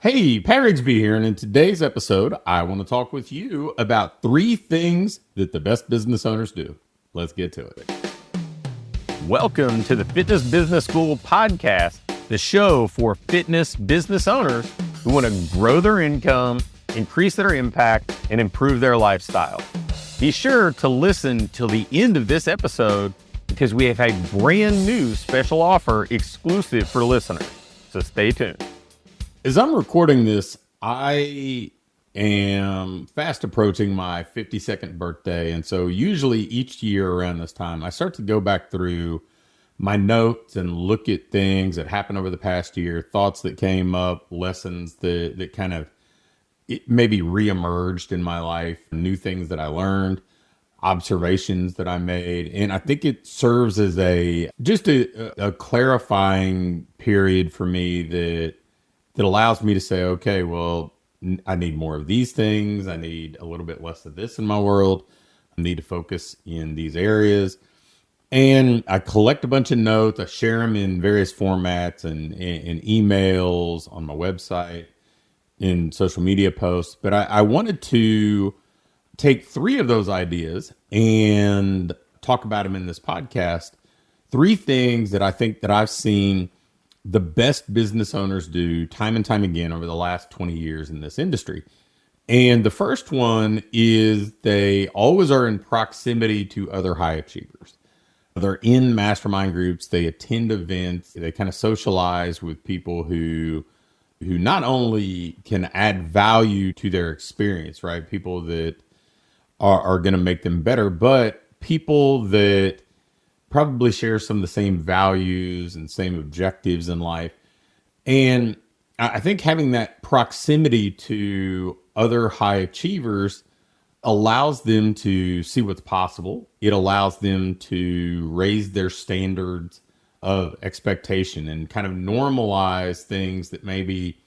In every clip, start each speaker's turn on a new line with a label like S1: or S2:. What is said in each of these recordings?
S1: Hey, Pat Rigsby here, and in today's episode, I want to talk with you about 3 things that the best business owners do. Let's get to it. Welcome to the Fitness Business School podcast, the show for fitness business owners who want to grow their income, increase their impact, and improve their lifestyle. Be sure to listen till the end of this episode because we have a brand new special offer exclusive for listeners. So stay tuned. As I'm recording this, I am fast approaching my 52nd birthday. And so usually each year around this time, I start to go back through my notes and look at things that happened over the past year, thoughts that came up, lessons that kind of maybe reemerged in my life, new things that I learned, observations that I made. And I think it serves as a clarifying period for me that allows me to say, okay, well, I need more of these things. I need a little bit less of this in my world. I need to focus in these areas. And I collect a bunch of notes. I share them in various formats and emails on my website, in social media posts. But I wanted to take 3 of those ideas and talk about them in this podcast. 3 things that I think that I've seen the best business owners do time and time again over the last 20 years in this industry. And the first one is they always are in proximity to other high achievers. They're in mastermind groups, they attend events, they kind of socialize with people who not only can add value to their experience, right? People that are going to make them better, but people that probably share some of the same values and same objectives in life. And I think having that proximity to other high achievers allows them to see what's possible. It allows them to raise their standards of expectation and kind of normalize things that maybe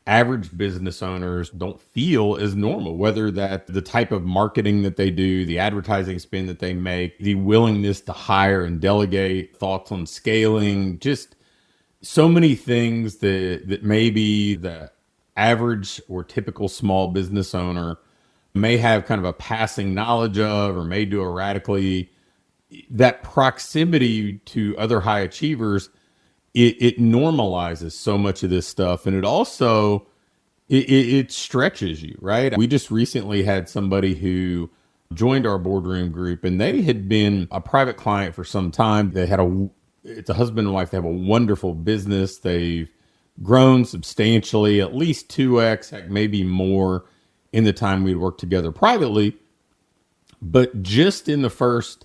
S1: average business owners don't feel is normal, whether that the type of marketing that they do, the advertising spend that they make, the willingness to hire and delegate, thoughts on scaling, just so many things that maybe the average or typical small business owner may have kind of a passing knowledge of or may do erratically. That proximity to other high achievers, it normalizes so much of this stuff. And it also, it stretches you, right? We just recently had somebody who joined our boardroom group and they had been a private client for some time. They had it's a husband and wife. They have a wonderful business. They've grown substantially, at least 2x, heck, maybe more in the time we'd worked together privately. But just in the first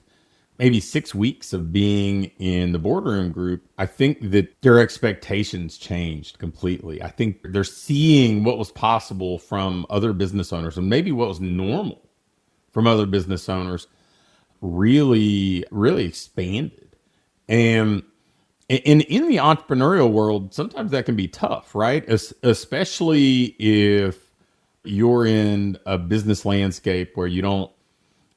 S1: maybe 6 weeks of being in the boardroom group, I think that their expectations changed completely. I think they're seeing what was possible from other business owners and maybe what was normal from other business owners really, really expanded. And in the entrepreneurial world, sometimes that can be tough, right? Especially if you're in a business landscape where you don't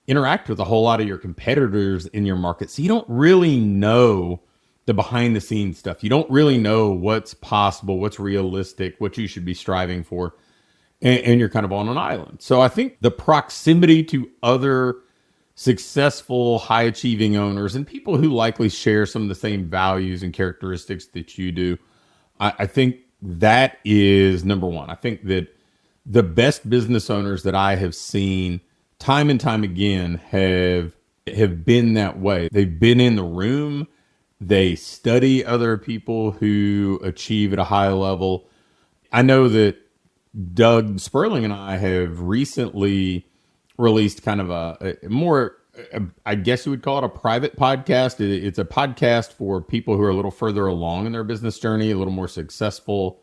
S1: interact with a whole lot of your competitors in your market. So you don't really know the behind the scenes stuff. You don't really know what's possible, what's realistic, what you should be striving for. And you're kind of on an island. So I think the proximity to other successful, high achieving owners and people who likely share some of the same values and characteristics that you do, I think that is number one. I think that the best business owners that I have seen time and time again have been that way. They've been in the room. They study other people who achieve at a high level. I know that Doug Sperling and I have recently released kind of a more, I guess you would call it a private podcast. It's a podcast for people who are a little further along in their business journey, a little more successful.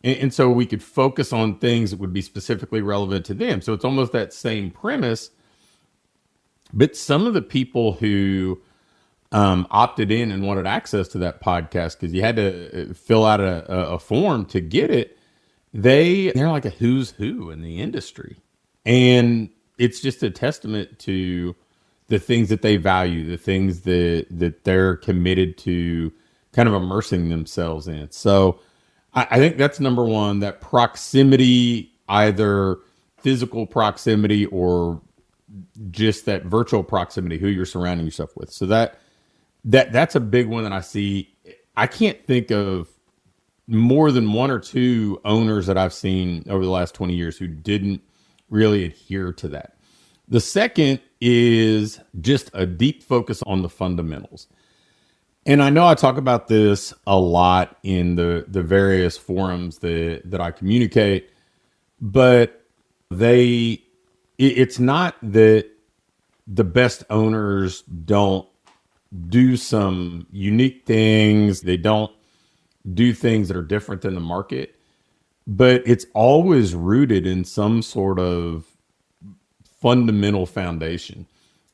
S1: And so we could focus on things that would be specifically relevant to them. So it's almost that same premise. But some of the people who opted in and wanted access to that podcast, because you had to fill out a form to get it, they're like a who's who in the industry. And it's just a testament to the things that they value, the things that they're committed to kind of immersing themselves in. So I think that's number one, that proximity, either physical proximity or just that virtual proximity, who you're surrounding yourself with. So that's a big one that I see. I can't think of more than one or two owners that I've seen over the last 20 years who didn't really adhere to that. The second is just a deep focus on the fundamentals. And I know I talk about this a lot in the various forums that I communicate, but it's not that the best owners don't do some unique things. They don't do things that are different than the market, but it's always rooted in some sort of fundamental foundation.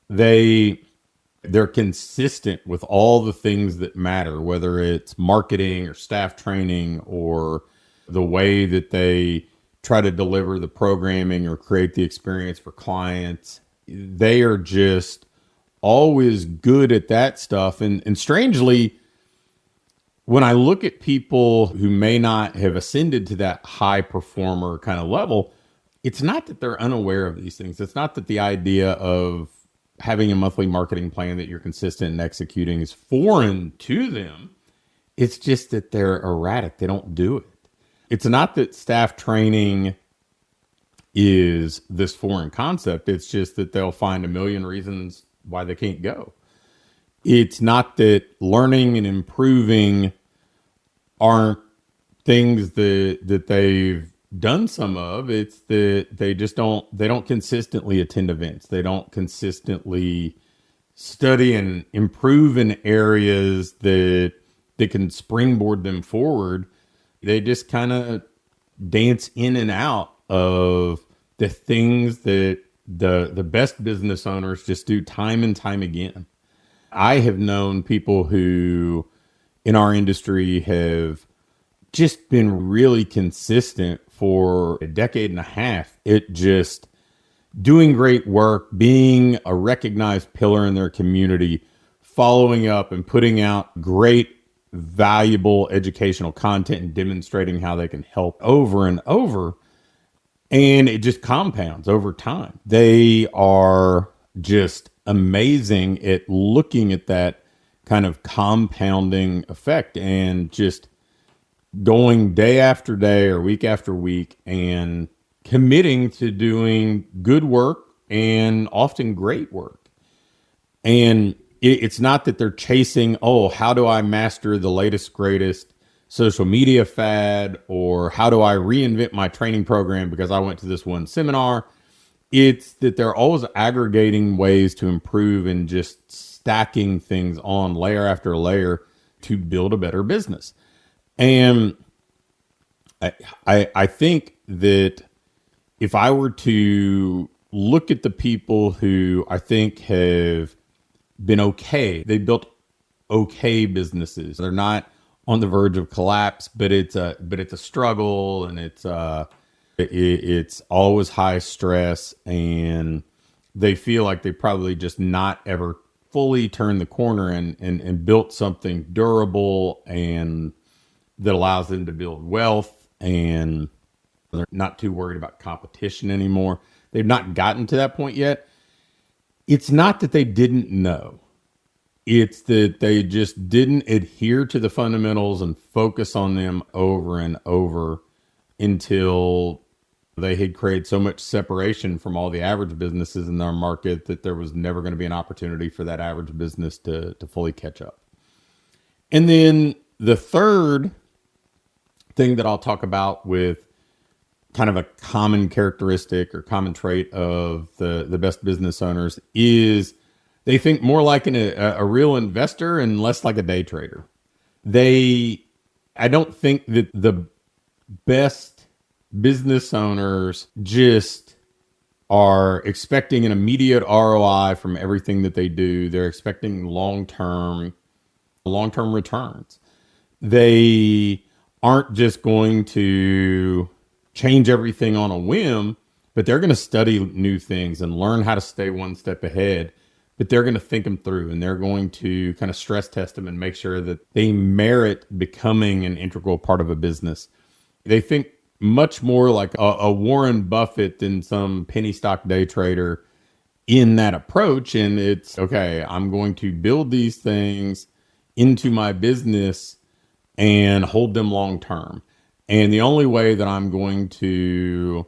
S1: They're consistent with all the things that matter, whether it's marketing or staff training or the way that they try to deliver the programming or create the experience for clients. They are just always good at that stuff. And strangely, when I look at people who may not have ascended to that high performer kind of level, it's not that they're unaware of these things. It's not that the idea of having a monthly marketing plan that you're consistent in executing is foreign to them. It's just that they're erratic. They don't do it. It's not that staff training is this foreign concept. It's just that they'll find a million reasons why they can't go. It's not that learning and improving aren't things that they've done some of. It's that they don't consistently attend events. They don't consistently study and improve in areas that can springboard them forward. They just kind of dance in and out of the things that the best business owners just do time and time again. I have known people who in our industry have just been really consistent for a decade and a half. It just doing great work, being a recognized pillar in their community, following up and putting out great, valuable educational content and demonstrating how they can help over and over. And it just compounds over time. They are just amazing at looking at that kind of compounding effect and just going day after day or week after week and committing to doing good work and often great work. And it's not that they're chasing, oh, how do I master the latest, greatest social media fad, or how do I reinvent my training program because I went to this one seminar. It's that they're always aggregating ways to improve and just stacking things on layer after layer to build a better business. And I think that if I were to look at the people who I think have been okay, they built okay businesses. They're not on the verge of collapse, but it's a struggle, and it's always high stress, and they feel like they probably just not ever fully turned the corner and built something durable and that allows them to build wealth, and they're not too worried about competition anymore. They've not gotten to that point yet. It's not that they didn't know. It's that they just didn't adhere to the fundamentals and focus on them over and over until they had created so much separation from all the average businesses in their market that there was never going to be an opportunity for that average business to fully catch up. And then the third thing that I'll talk about with kind of a common characteristic or common trait of the best business owners is they think more like a real investor and less like a day trader. I don't think that the best business owners just are expecting an immediate ROI from everything that they do. They're expecting long-term returns. They aren't just going to change everything on a whim, but they're going to study new things and learn how to stay one step ahead but they're going to think them through and they're going to kind of stress test them and make sure that they merit becoming an integral part of a business. They think much more like a Warren Buffett than some penny stock day trader in that approach. And it's, okay, I'm going to build these things into my business and hold them long term. And the only way that I'm going to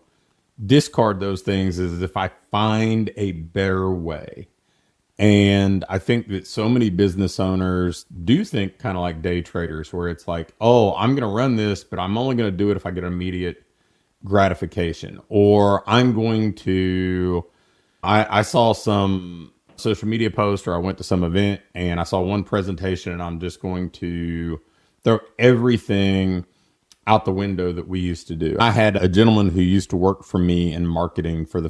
S1: discard those things is if I find a better way. And I think that so many business owners do think kind of like day traders, where it's like, oh, I'm going to run this, but I'm only going to do it if I get immediate gratification. Or I'm going to, I saw some social media post, or I went to some event and I saw one presentation, and I'm just going to throw everything out the window that we used to do. I had a gentleman who used to work for me in marketing during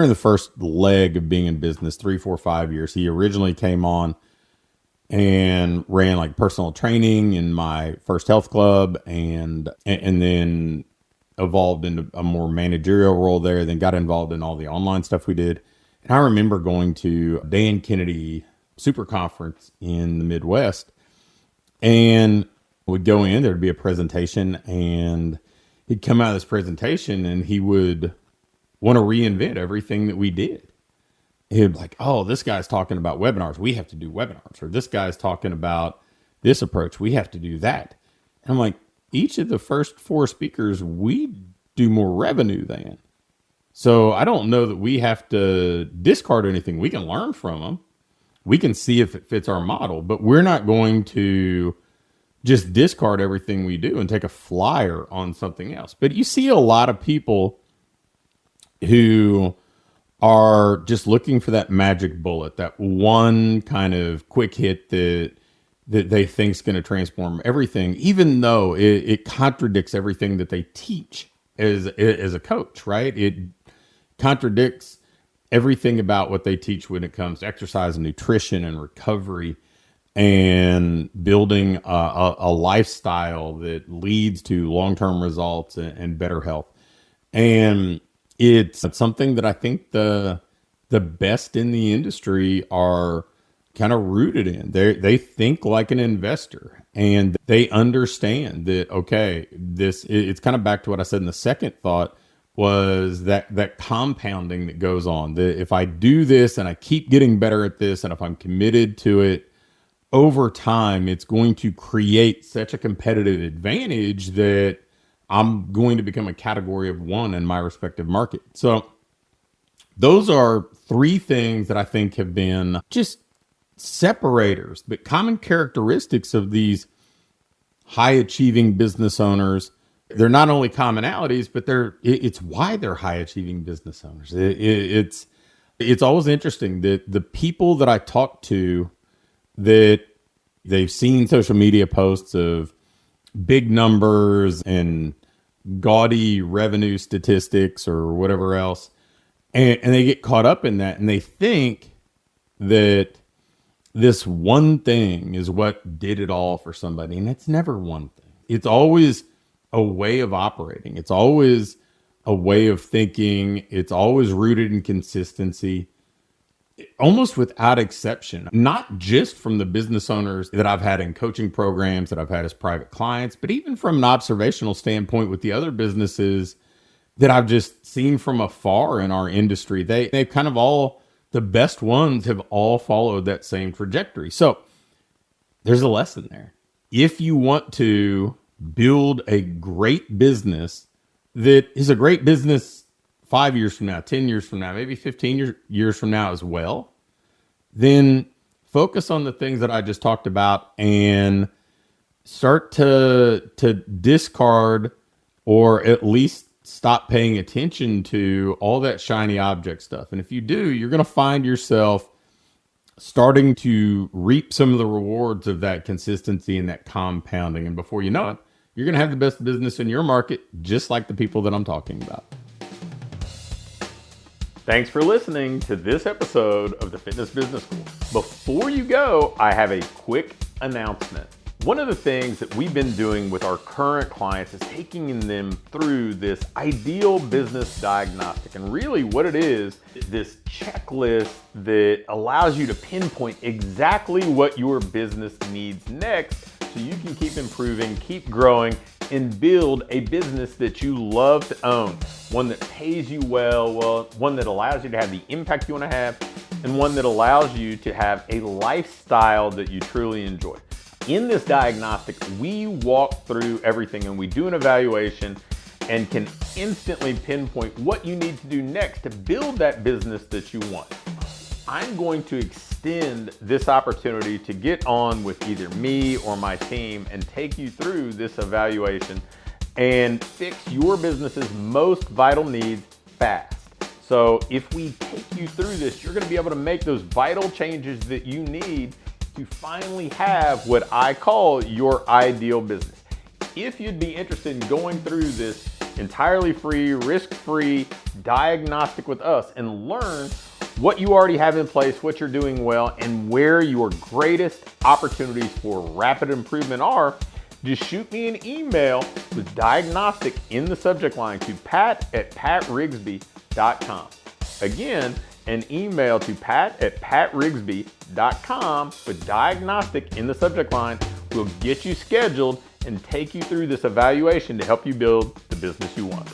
S1: the first leg of being in business, 3, 4, 5 years. He originally came on and ran like personal training in my first health club, and then evolved into a more managerial role there, then got involved in all the online stuff we did. And I remember going to Dan Kennedy Super Conference in the Midwest, and would go in, there'd be a presentation, and he'd come out of this presentation and he would want to reinvent everything that we did. He'd be like, oh, this guy's talking about webinars, we have to do webinars. Or this guy's talking about this approach, we have to do that. And I'm like, each of the first 4 speakers, we do more revenue than. So I don't know that we have to discard anything. We can learn from them. We can see if it fits our model, but we're not going to just discard everything we do and take a flyer on something else. But you see a lot of people who are just looking for that magic bullet, that one kind of quick hit that they think is going to transform everything, even though it contradicts everything that they teach as a coach, right? It contradicts everything about what they teach when it comes to exercise and nutrition and recovery and building a lifestyle that leads to long-term results and better health. And it's something that I think the best in the industry are kind of rooted in. They think like an investor, and they understand that, okay, it's kind of back to what I said in the second thought, was that compounding that goes on. That if I do this and I keep getting better at this, and if I'm committed to it, over time, it's going to create such a competitive advantage that I'm going to become a category of one in my respective market. So those are 3 things that I think have been just separators, but common characteristics of these high achieving business owners. They're not only commonalities, but it's why they're high achieving business owners. It's always interesting that the people that I talk to, that they've seen social media posts of big numbers and gaudy revenue statistics or whatever else, and they get caught up in that, and they think that this one thing is what did it all for somebody. And it's never one thing. It's always a way of operating. It's always a way of thinking. It's always rooted in consistency, almost without exception, not just from the business owners that I've had in coaching programs, that I've had as private clients, but even from an observational standpoint with the other businesses that I've just seen from afar in our industry. They've kind of all, the best ones have all followed that same trajectory. So there's a lesson there. If you want to build a great business that is a great business 5 years from now, 10 years from now, maybe 15 years from now as well, then focus on the things that I just talked about and start to discard, or at least stop paying attention to all that shiny object stuff. And if you do, you're going to find yourself starting to reap some of the rewards of that consistency and that compounding. And before you know it, you're going to have the best business in your market, just like the people that I'm talking about. Thanks for listening to this episode of the Fitness Business School. Before you go, I have a quick announcement. One of the things that we've been doing with our current clients is taking them through this ideal business diagnostic. And really what it is this checklist that allows you to pinpoint exactly what your business needs next so you can keep improving, keep growing, and build a business that you love to own. One that pays you well, one that allows you to have the impact you want to have, and one that allows you to have a lifestyle that you truly enjoy. In this diagnostic, we walk through everything and we do an evaluation and can instantly pinpoint what you need to do next to build that business that you want. I'm going to extend this opportunity to get on with either me or my team and take you through this evaluation and fix your business's most vital needs fast. So if we take you through this, you're going to be able to make those vital changes that you need to finally have what I call your ideal business. If you'd be interested in going through this entirely free, risk-free diagnostic with us and learn what you already have in place, what you're doing well, and where your greatest opportunities for rapid improvement are, just shoot me an email with diagnostic in the subject line to pat@patrigsby.com. Again, an email to pat@patrigsby.com with diagnostic in the subject line will get you scheduled and take you through this evaluation to help you build the business you want.